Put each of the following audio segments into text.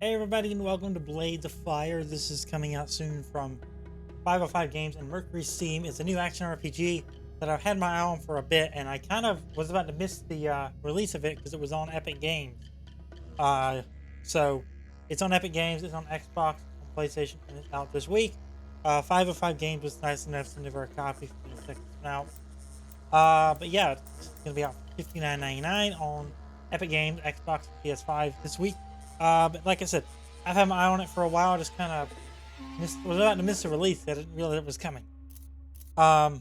Hey everybody, and welcome to Blades of Fire. This is coming out soon from 505 Games and Mercury Steam. It's a new action RPG that I've had my eye on for a bit, and I kind of was about to miss the release of it because it was on Epic Games. So it's on Epic Games, it's on Xbox, on PlayStation, and it's out this week. 505 Games was nice enough to deliver a copy for me to check this out. But yeah, it's going to be out for $59.99 on Epic Games, Xbox, PS5 this week. But like I said, I've had my eye on it for a while. I just kind of was about to miss the release. I didn't realize it was coming. I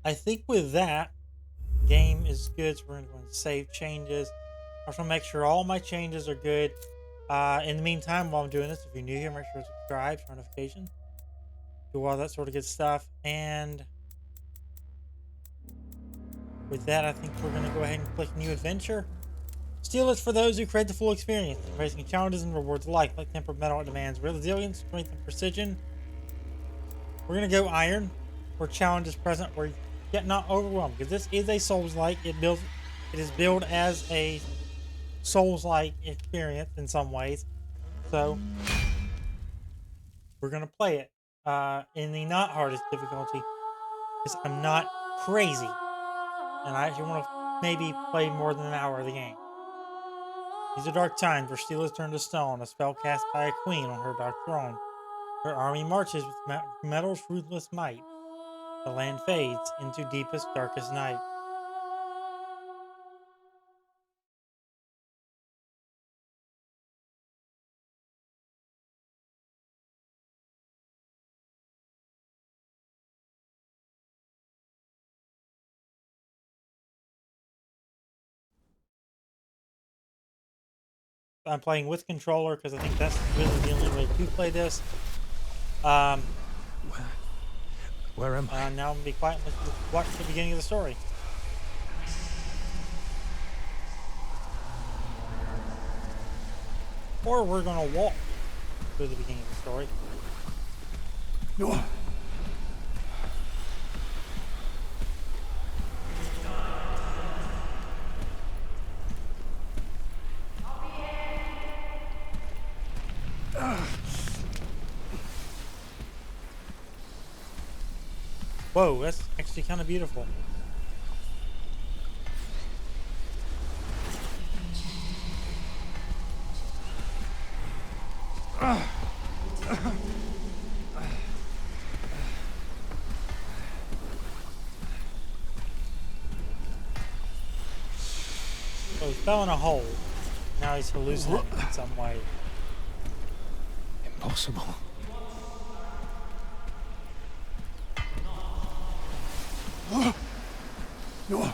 think with that, game is good. So we're going to go and save changes. I just want to make sure all my changes are good. In the meantime, while I'm doing this, if you're new here, make sure to subscribe, turn notifications, do all that sort of good stuff. And with that, I think we're going to go ahead and click New Adventure. Steel is for those who create the full experience, embracing challenges and rewards alike. Like tempered metal, it demands resilience, strength, and precision. We're going to go Iron, where challenge is present, where you get not overwhelmed. Because this is a Souls-like. It is billed as a Souls-like experience in some ways. So, we're going to play it in the not hardest difficulty. Because I'm not crazy. And I actually want to maybe play more than an hour of the game. These are dark times where steel is turned to stone, a spell cast by a queen on her dark throne. Her army marches with metal's ruthless might. The land fades into deepest, darkest night. I'm playing with controller because I think that's really the only way to play this. Where am I? Now I'm gonna be quiet and let's watch the beginning of the story. Or we're gonna walk through the beginning of the story. No. Whoa, that's actually kind of beautiful. So he fell in a hole. Now he's hallucinating in some way. Impossible. No.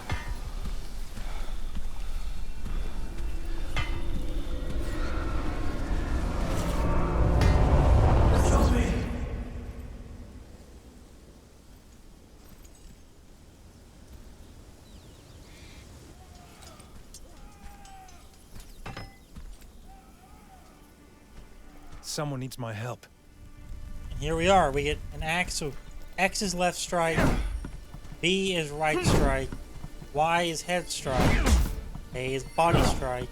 Kill me. Someone needs my help. And here we are. We get an axe. So X is left strike. B is right strike. Y is head strike. A is body strike.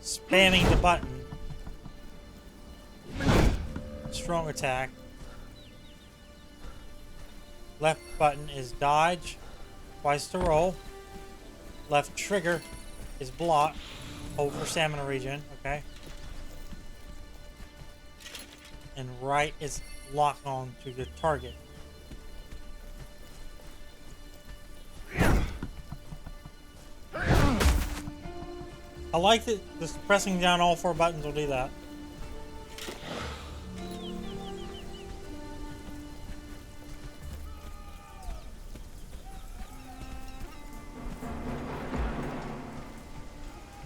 Spamming the button. Strong attack. Left button is dodge. Twice to roll. Left trigger is block. Hold for stamina regen. Okay. And right is lock on to the target. I like that just pressing down all four buttons will do that.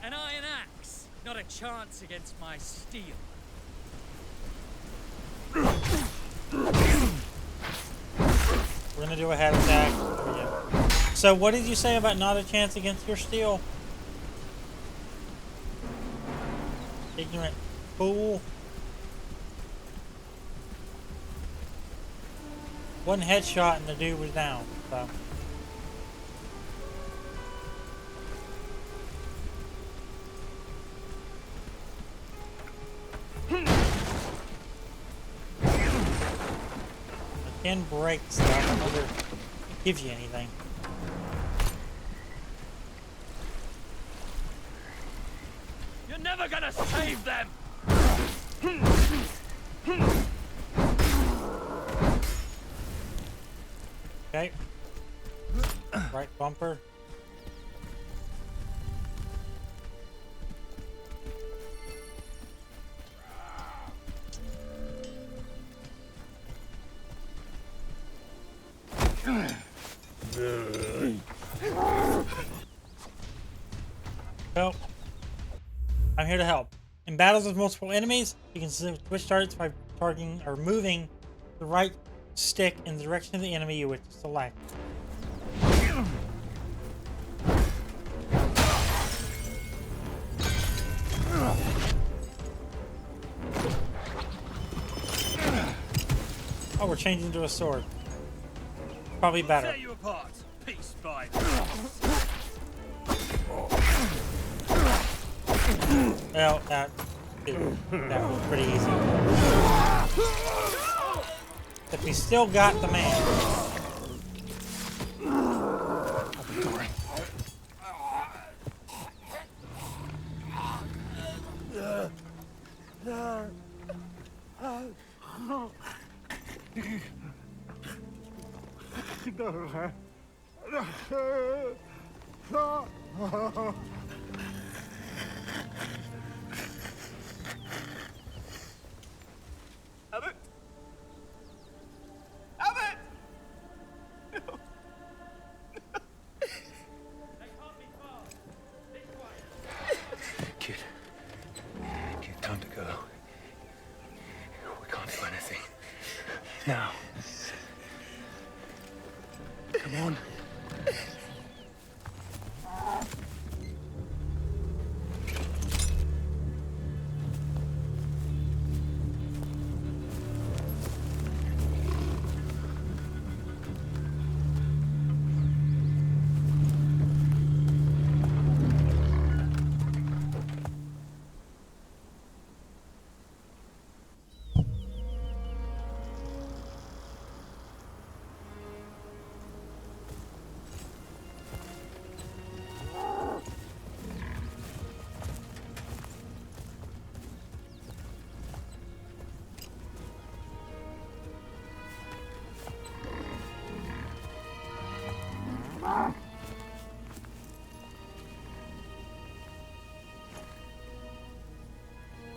An iron axe, not a chance against my steel. We're gonna do a head attack. Yeah. So what did you say about not a chance against your steel? Ignorant fool. One headshot and the dude was down. So can break stuff. I don't know if it gives you anything. You're never gonna save them! Okay. Right bumper. Well, I'm here to help. In battles with multiple enemies, you can switch targets by targeting or moving the right stick in the direction of the enemy you wish to select. Oh, we're changing to a sword. Probably better. Tear you apart, piece by Well, that was pretty easy. But we still got the man. Abbott! Abbott! No. Kid, time to go. We can't do anything. Now. Come on.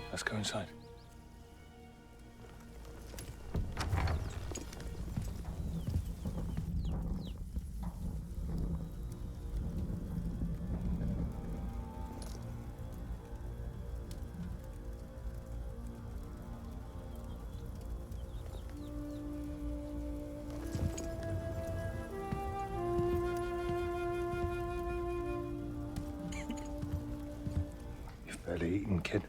Let's go inside. You've barely eaten, kid.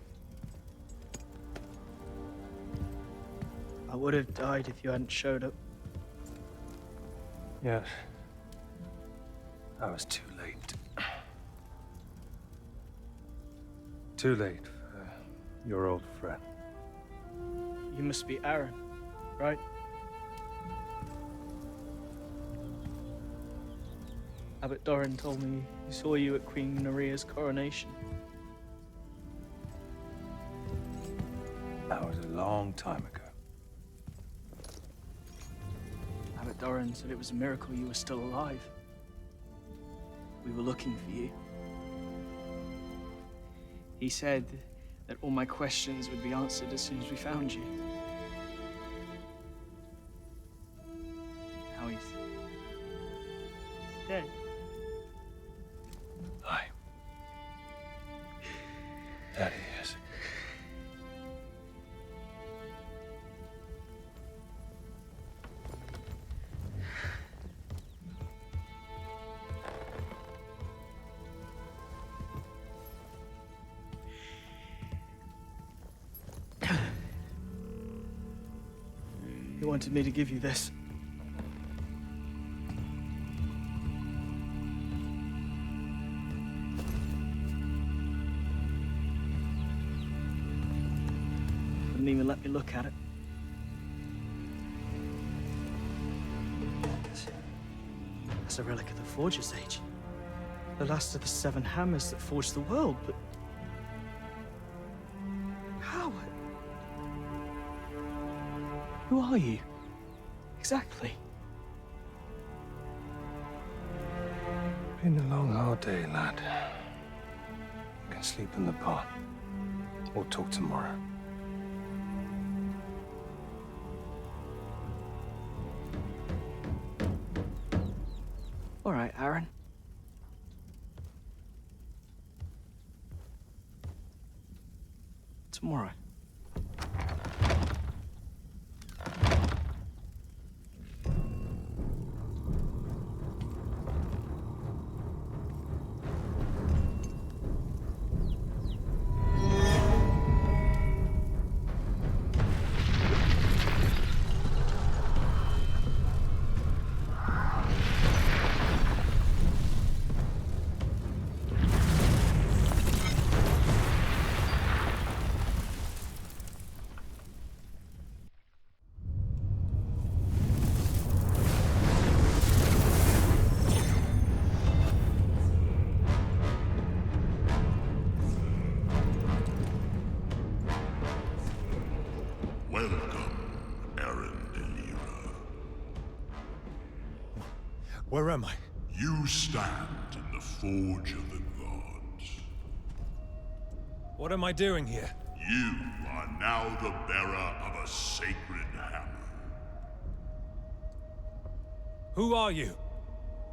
I would have died if you hadn't showed up. Yes. I was too late. Too late for your old friend. You must be Aaron, right? Abbot Doran told me he saw you at Queen Neria's coronation. That was a long time ago. Abbot Doran said it was a miracle you were still alive. We were looking for you. He said that all my questions would be answered as soon as we found you. Now he's dead. Aye. That he is. He wanted me to give you this. Wouldn't even let me look at it. That's a relic of the Forger's Age. The last of the 7 hammers that forged the world, but... How? Who are you? Exactly. Been a long, hard day, lad. You can sleep in the pod. We'll talk tomorrow. All right, Aaron. Tomorrow. Where am I? You stand in the Forge of the Gods. What am I doing here? You are now the bearer of a sacred hammer. Who are you?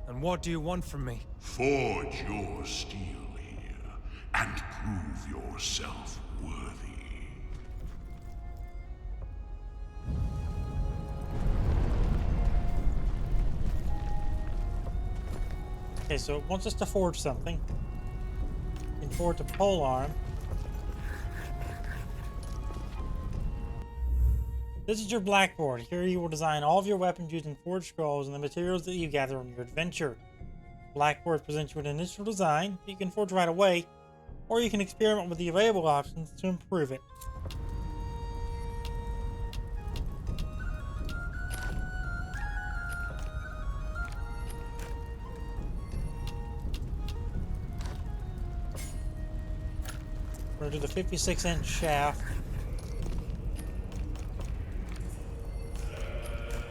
And what do you want from me? Forge your steel here, and prove yourself worthy. Okay, so it wants us to forge something. You can forge a pole arm. This is your blackboard. Here you will design all of your weapons using forged scrolls and the materials that you gather on your adventure. Blackboard presents you an initial design that you can forge right away, or you can experiment with the available options to improve it. We're going to do the 56-inch shaft.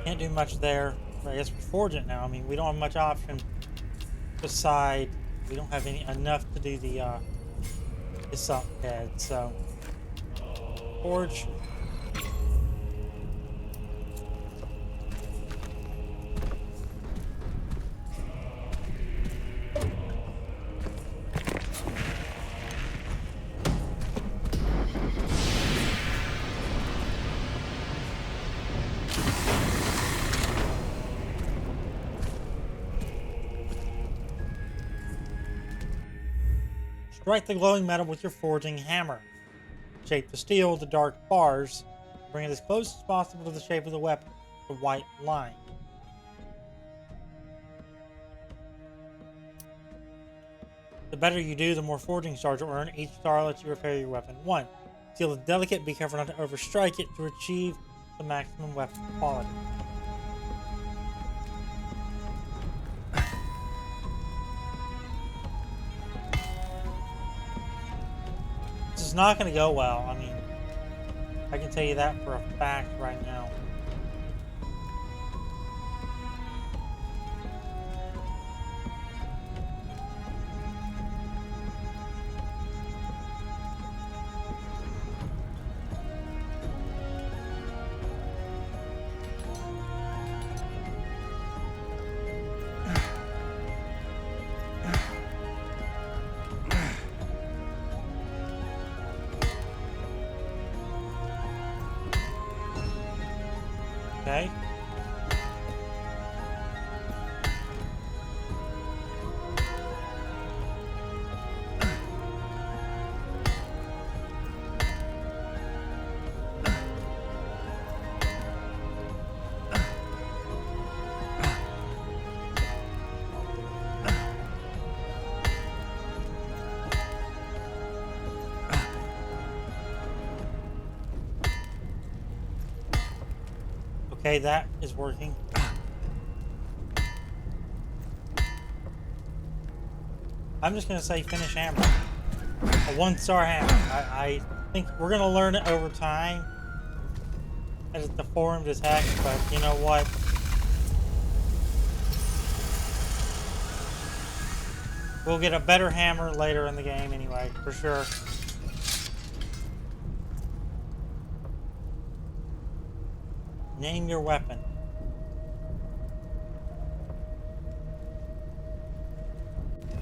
Can't do much there. I guess we forge it now. I mean, we don't have much option beside we don't have enough to do the this up head. So forge. Strike the glowing metal with your forging hammer. Shape the steel to dark bars. Bring it as close as possible to the shape of the weapon, the white line. The better you do, the more forging stars you'll earn. Each star lets you repair your weapon 1. Steel is delicate, be careful not to overstrike it to achieve the maximum weapon quality. This is not going to go well. I mean, I can tell you that for a fact right now. Okay. Okay, that is working. I'm just gonna say finish hammer. A 1-star hammer. I think we're gonna learn it over time as the form just heck, but you know what? We'll get a better hammer later in the game anyway, for sure. Name your weapon.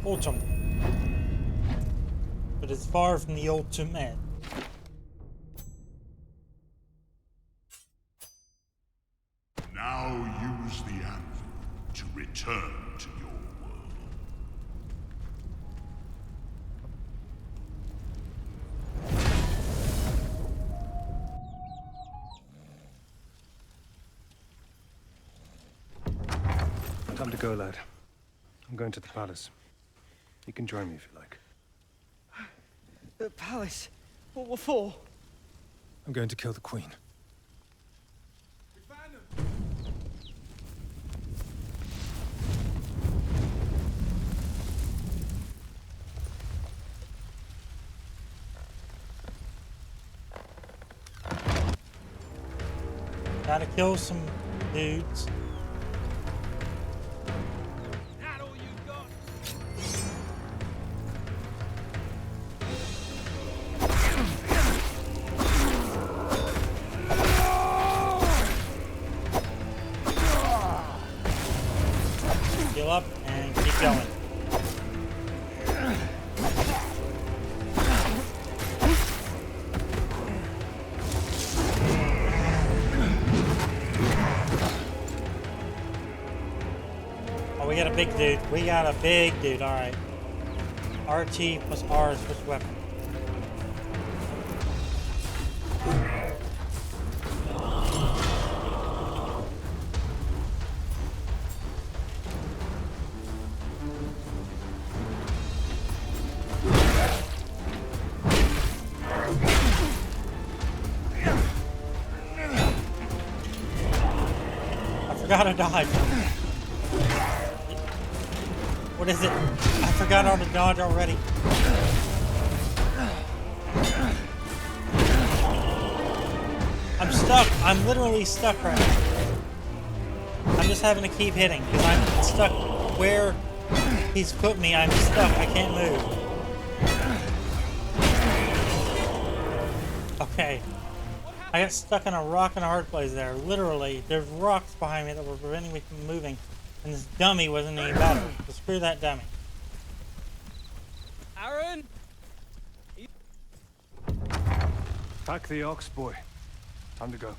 Ultimate. But it's far from the ultimate. Now use the anvil to return to your world. Time to go, lad. I'm going to the palace. You can join me if you like. The palace? What for? I'm going to kill the queen. Gotta kill some dudes. That all you got? Heal up and keep going. Oh, we got a big dude. We got a big dude. All right. RT plus R is switch weapon. I forgot to dodge. What is it? I forgot how to dodge already. I'm stuck. I'm literally stuck right now. I'm just having to keep hitting because I'm stuck where he's put me. I'm stuck. I can't move. Okay. I got stuck in a rock and a hard place there. Literally, there's rocks behind me that were preventing me from moving. And this dummy wasn't any better. So screw that dummy. Aaron? Pack the ox, boy. Time to go.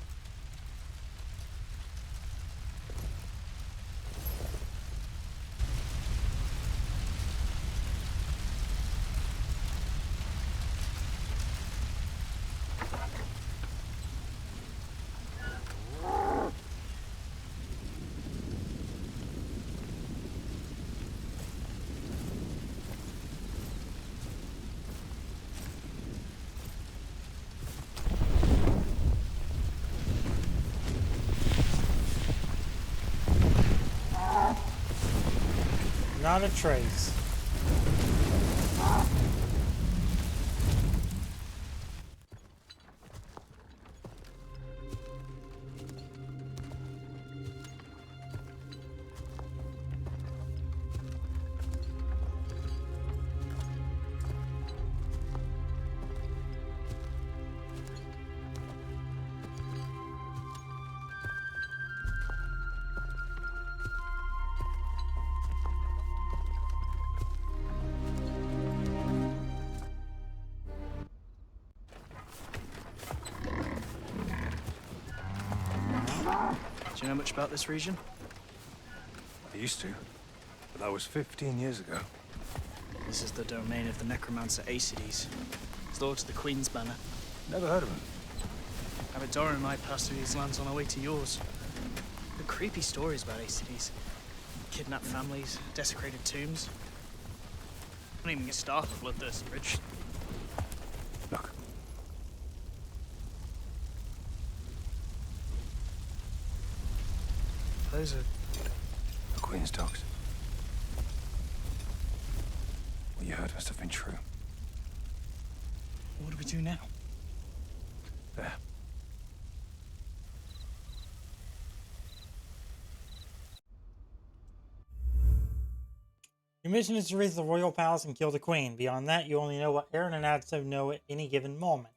Not a trace. Do you know much about this region? I used to, but that was 15 years ago. This is the domain of the necromancer Acides. He's lord to the Queen's banner. Never heard of him. Abadora and I passed through these lands on our way to yours. The creepy stories about Acides. Kidnapped families, desecrated tombs. Don't even get started with bloodthirsty rich. Look. Those are... The Queen's dogs. you heard must have been true. What do we do now? There. Your mission is to reach the royal palace and kill the queen. Beyond that, you only know what Aaron and Adso know at any given moment.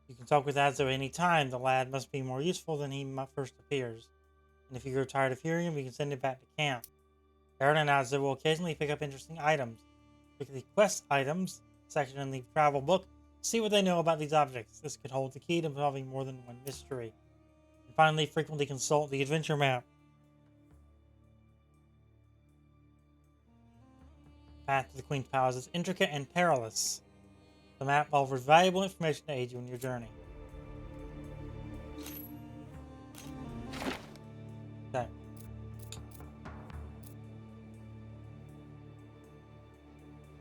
You can talk with Adso any time. The lad must be more useful than he first appears. And if you grow tired of hearing him, you can send him back to camp. Aaron and Adso will occasionally pick up interesting items. Look at the quest items section in the travel book. See what they know about these objects. This could hold the key to solving more than one mystery. And finally, frequently consult the adventure map. The path to the Queen's Palace is intricate and perilous. The map offers valuable information to aid you in your journey. Okay.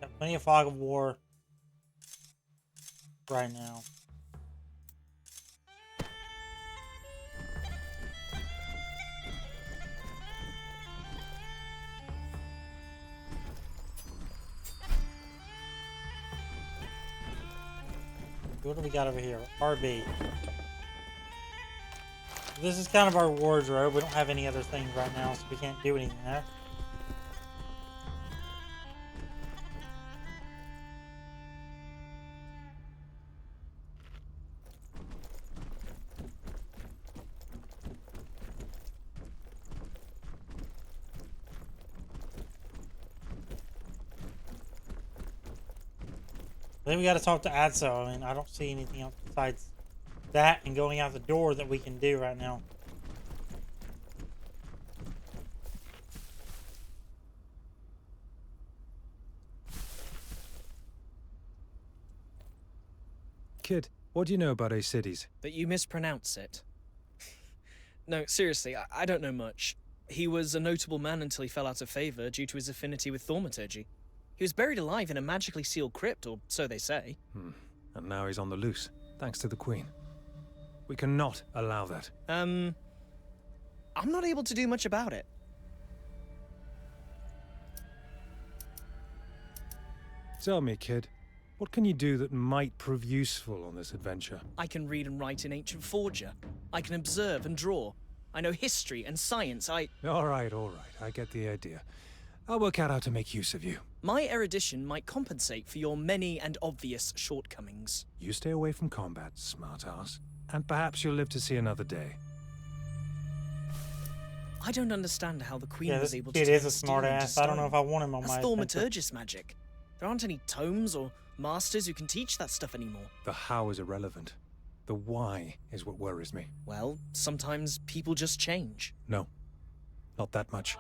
Got plenty of fog of war right now. What do we got over here? RB. This is kind of our wardrobe. We don't have any other things right now, so we can't do anything there. Then we got to talk to Adso. I mean, I don't see anything else besides that and going out the door that we can do right now. Kid, what do you know about Acides? But you mispronounce it. No, seriously, I don't know much. He was a notable man until he fell out of favor due to his affinity with thaumaturgy. He was buried alive in a magically sealed crypt, or so they say. And now he's on the loose, thanks to the Queen. We cannot allow that. I'm not able to do much about it. Tell me, kid, what can you do that might prove useful on this adventure? I can read and write in ancient Forger. I can observe and draw. I know history and science. All right, I get the idea. I'll work out how to make use of you. My erudition might compensate for your many and obvious shortcomings. You stay away from combat, smartass, and perhaps you'll live to see another day. I don't understand how the Queen Yeah, was this able to kid turn is a steel smart into ass. I don't know if I want him on That's my adventure. thaumaturgist magic. There aren't any tomes or masters who can teach that stuff anymore. The how is irrelevant. The why is what worries me. Well, sometimes people just change. No, not that much.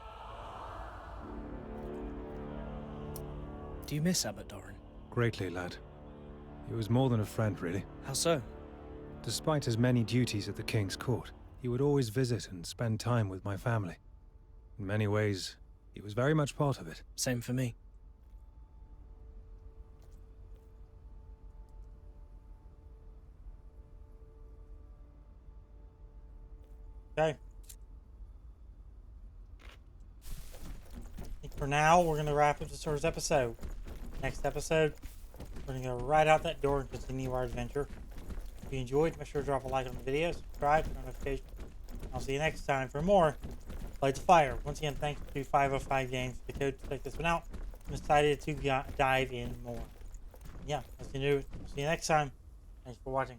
Do you miss Abbot Doran? Greatly, lad. He was more than a friend, really. How so? Despite his many duties at the King's court, he would always visit and spend time with my family. In many ways, he was very much part of it. Same for me. Okay. I think for now, we're going to wrap up this first episode. Next episode, we're going to go right out that door and continue our adventure. If you enjoyed, make sure to drop a like on the video, subscribe, turn on notifications. I'll see you next time for more Blades of Fire. Once again, thanks to 505 Games for the code to check this one out. I'm excited to dive in more. Yeah, that's going to do it. I'll see you next time. Thanks for watching.